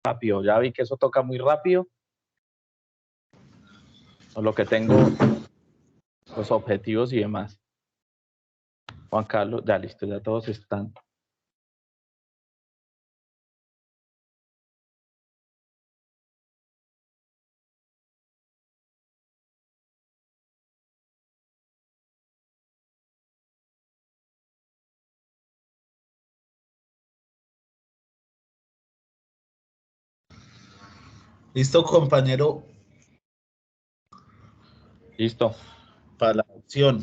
rápido. Ya vi que eso toca muy rápido. Por lo que tengo los objetivos y demás. Juan Carlos, ya listo, ya todos están. Listo, compañero. Listo. Para la acción.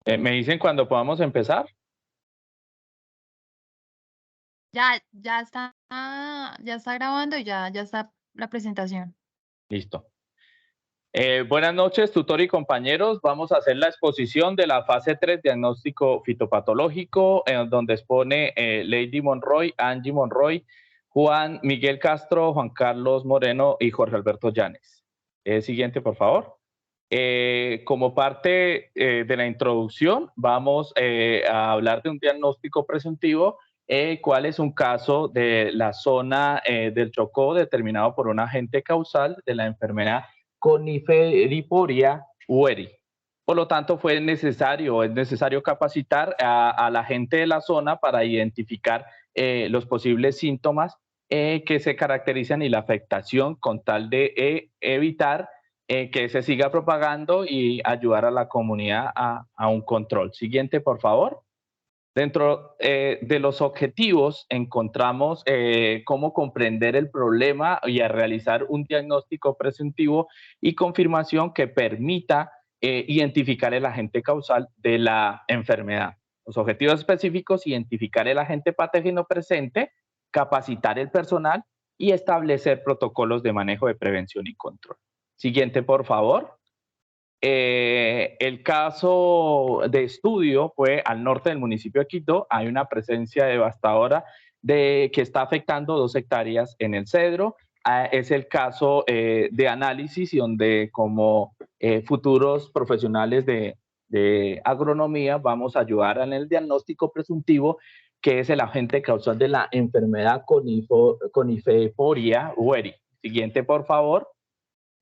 ¿Me dicen cuándo podamos empezar? Ya está grabando y ya está la presentación. Listo. Buenas noches, tutor y compañeros. Vamos a hacer la exposición de la fase 3, diagnóstico fitopatológico, donde expone Lady Monroy, Angie Monroy, Juan Miguel Castro, Juan Carlos Moreno y Jorge Alberto Llanes. Siguiente, por favor. Como parte de la introducción, vamos a hablar de un diagnóstico presuntivo, cuál es un caso de la zona del Chocó determinado por un agente causal de la enfermedad Coniferiporia hueri. Por lo tanto, es necesario capacitar a la gente de la zona para identificar los posibles síntomas que se caracterizan y la afectación con tal de evitar que se siga propagando y ayudar a la comunidad a un control. Siguiente, por favor. Dentro de los objetivos encontramos cómo comprender el problema y a realizar un diagnóstico presuntivo y confirmación que permita identificar el agente causal de la enfermedad. Los objetivos específicos: identificar el agente patógeno presente, capacitar el personal y establecer protocolos de manejo de prevención y control. Siguiente, por favor. El caso de estudio fue al norte del municipio de Quito. Hay una presencia devastadora que está afectando 2 hectáreas en el cedro. Es el caso de análisis y donde como futuros profesionales de agronomía vamos a ayudar en el diagnóstico presuntivo, que es el agente causal de la enfermedad Coniferiporia hueri. Siguiente, por favor.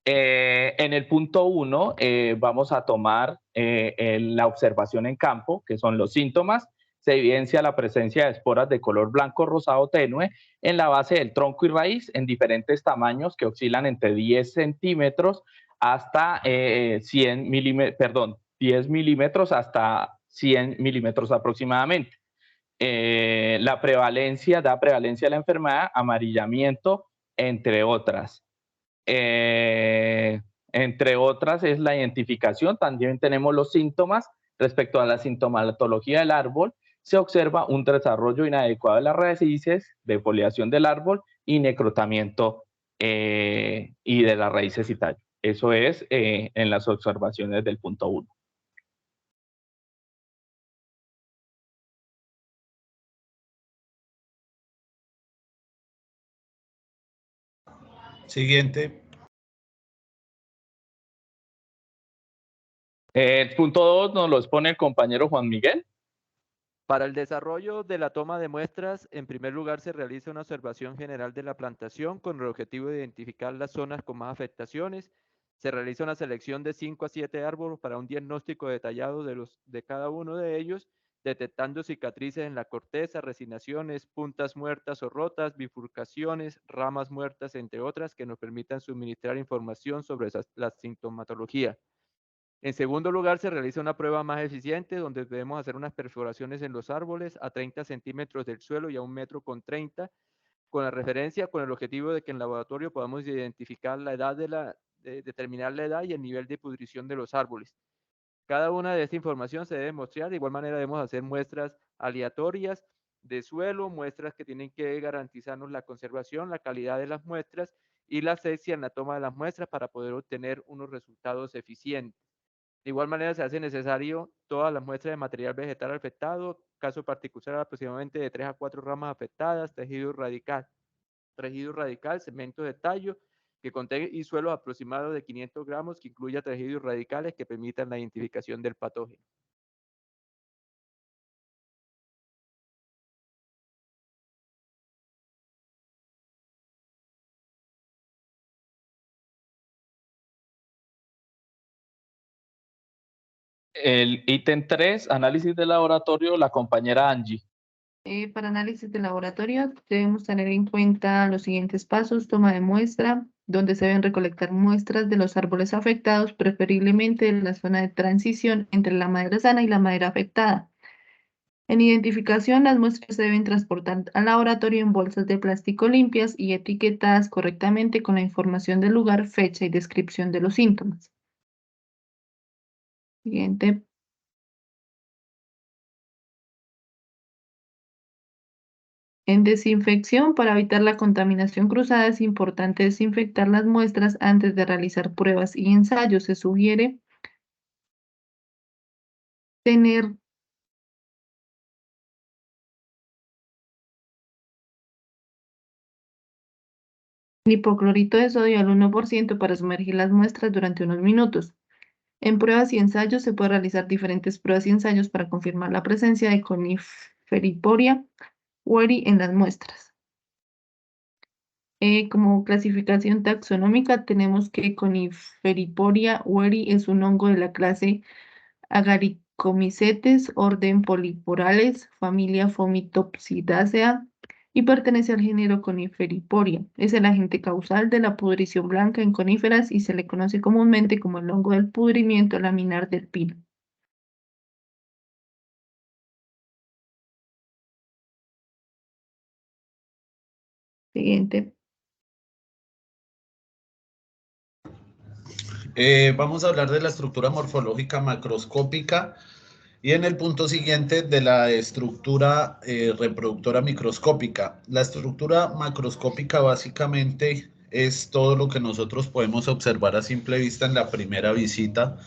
En el punto 1 vamos a tomar la observación en campo, que son los síntomas. Se evidencia la presencia de esporas de color blanco rosado tenue en la base del tronco y raíz en diferentes tamaños que oscilan entre 10 centímetros hasta 10 milímetros hasta 100 milímetros aproximadamente. Da prevalencia a la enfermedad, amarillamiento, entre otras. Entre otras es la identificación. También tenemos los síntomas. Respecto a la sintomatología del árbol, se observa un desarrollo inadecuado de las raíces, defoliación del árbol y necrotamiento y de las raíces y tallo. Eso es en las observaciones del punto 1. Siguiente. El punto 2 nos lo expone el compañero Juan Miguel. Para el desarrollo de la toma de muestras, en primer lugar se realiza una observación general de la plantación con el objetivo de identificar las zonas con más afectaciones. Se realiza una selección de 5 a 7 árboles para un diagnóstico detallado de cada uno de ellos, detectando cicatrices en la corteza, resinaciones, puntas muertas o rotas, bifurcaciones, ramas muertas, entre otras, que nos permitan suministrar información sobre la sintomatología. En segundo lugar, se realiza una prueba más eficiente donde debemos hacer unas perforaciones en los árboles a 30 centímetros del suelo y a 1,30 m, con la referencia, con el objetivo de que en laboratorio podamos identificar la edad determinar la edad y el nivel de pudrición de los árboles. Cada una de esta información se debe mostrar. De igual manera debemos hacer muestras aleatorias de suelo, muestras que tienen que garantizarnos la conservación, la calidad de las muestras y la asepsia en la toma de las muestras para poder obtener unos resultados eficientes. De igual manera se hace necesario todas las muestras de material vegetal afectado, caso particular aproximadamente de 3 a 4 ramas afectadas, tejido radical, segmento de tallo que contenga y suelos aproximados de 500 gramos que incluya tejidos radicales que permitan la identificación del patógeno. El ítem 3, análisis de laboratorio, la compañera Angie. Para análisis de laboratorio debemos tener en cuenta los siguientes pasos: toma de muestra, donde se deben recolectar muestras de los árboles afectados, preferiblemente en la zona de transición entre la madera sana y la madera afectada. En identificación, las muestras se deben transportar al laboratorio en bolsas de plástico limpias y etiquetadas correctamente con la información del lugar, fecha y descripción de los síntomas. Siguiente. En desinfección, para evitar la contaminación cruzada, es importante desinfectar las muestras antes de realizar pruebas y ensayos. Se sugiere tener hipoclorito de sodio al 1% para sumergir las muestras durante unos minutos. En pruebas y ensayos se puede realizar diferentes pruebas y ensayos para confirmar la presencia de Coniferiporia weri en las muestras. Como clasificación taxonómica tenemos que Coniferiporia weri es un hongo de la clase Agaricomycetes, orden Polyporales, familia Fomitopsidaceae, y pertenece al género Coniferiporia. Es el agente causal de la pudrición blanca en coníferas y se le conoce comúnmente como el hongo del pudrimiento laminar del pino. Siguiente. Vamos a hablar de la estructura morfológica macroscópica y en el punto siguiente de la estructura reproductora microscópica. La estructura macroscópica básicamente es todo lo que nosotros podemos observar a simple vista en la primera visita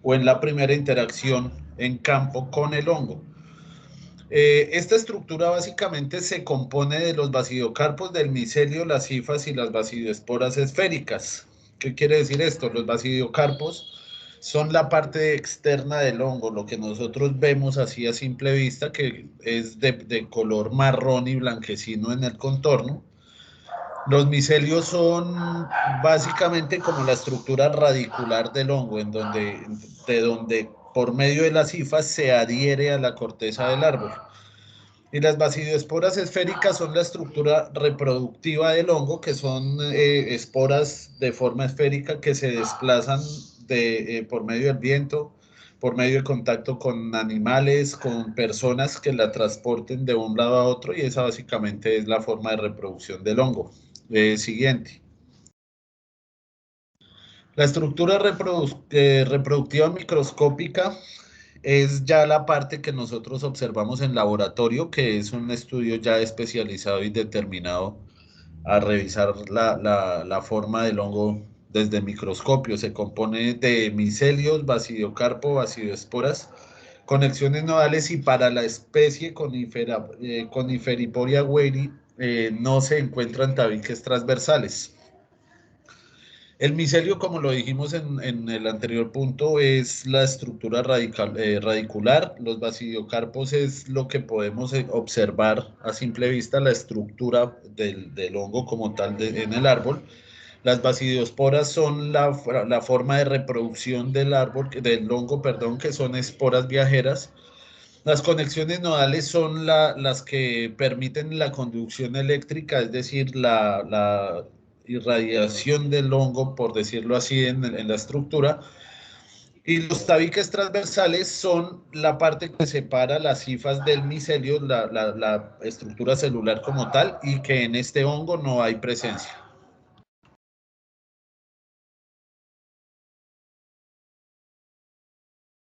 o en la primera interacción en campo con el hongo. Esta estructura básicamente se compone de los basidiocarpos, del micelio, las hifas y las basidioesporas esféricas. ¿Qué quiere decir esto? Los basidiocarpos son la parte externa del hongo, lo que nosotros vemos así a simple vista, que es de color marrón y blanquecino en el contorno. Los micelios son básicamente como la estructura radicular del hongo, de donde por medio de las hifas se adhiere a la corteza del árbol. Y las basidioesporas esféricas son la estructura reproductiva del hongo, que son esporas de forma esférica que se desplazan por medio del viento, por medio de contacto con animales, con personas que la transporten de un lado a otro, y esa básicamente es la forma de reproducción del hongo. Siguiente. La estructura reproductiva microscópica es ya la parte que nosotros observamos en laboratorio, que es un estudio ya especializado y determinado a revisar la forma del hongo desde el microscopio. Se compone de micelios, basidiocarpo, basidioesporas, conexiones nodales, y para la especie Coniferiporia weri no se encuentran tabiques transversales. El micelio, como lo dijimos en el anterior punto, es la estructura radicular. Los basidiocarpos es lo que podemos observar a simple vista, la estructura del hongo como tal en el árbol. Las basidiosporas son la forma de reproducción del hongo, perdón, que son esporas viajeras. Las conexiones nodales son las que permiten la conducción eléctrica, es decir, la irradiación del hongo, por decirlo así, en la estructura. Y los tabiques transversales son la parte que separa las hifas del micelio, la estructura celular como tal, y que en este hongo no hay presencia.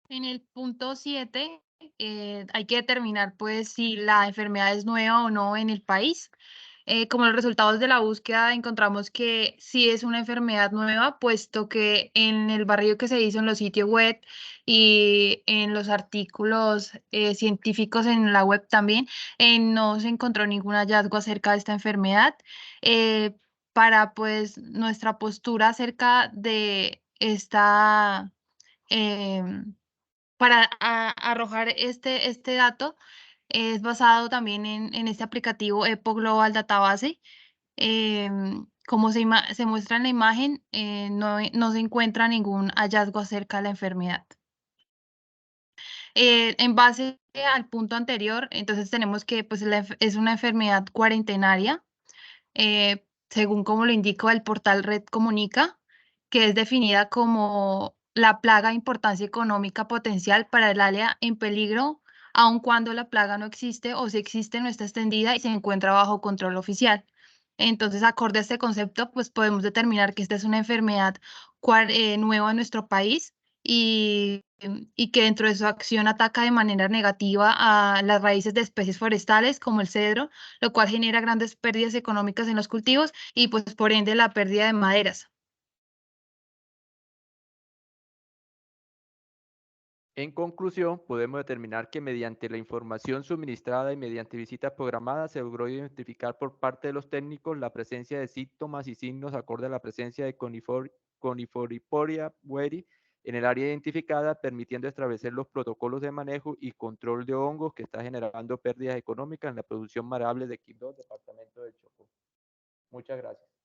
En el punto 7 hay que determinar pues si la enfermedad es nueva o no en el país. Como los resultados de la búsqueda encontramos que sí es una enfermedad nueva, puesto que en el barrido que se hizo en los sitios web y en los artículos científicos en la web también, no se encontró ningún hallazgo acerca de esta enfermedad. Para pues nuestra postura acerca de esta... em, para arrojar este dato, es basado también en este aplicativo EPO Global Database. Como se muestra en la imagen, no se encuentra ningún hallazgo acerca de la enfermedad. En base al punto anterior, entonces tenemos que pues, es una enfermedad cuarentenaria, según como lo indica el portal Red Comunica, que es definida como la plaga de importancia económica potencial para el área en peligro, aun cuando la plaga no existe o si existe no está extendida y se encuentra bajo control oficial. Entonces, acorde a este concepto, pues podemos determinar que esta es una enfermedad nueva en nuestro país y que dentro de su acción ataca de manera negativa a las raíces de especies forestales como el cedro, lo cual genera grandes pérdidas económicas en los cultivos y pues por ende la pérdida de maderas. En conclusión, podemos determinar que mediante la información suministrada y mediante visitas programadas se logró identificar por parte de los técnicos la presencia de síntomas y signos acorde a la presencia de Coniforiporia weri en el área identificada, permitiendo establecer los protocolos de manejo y control de hongos que está generando pérdidas económicas en la producción marable de Quibdó, departamento del Chocó. Muchas gracias.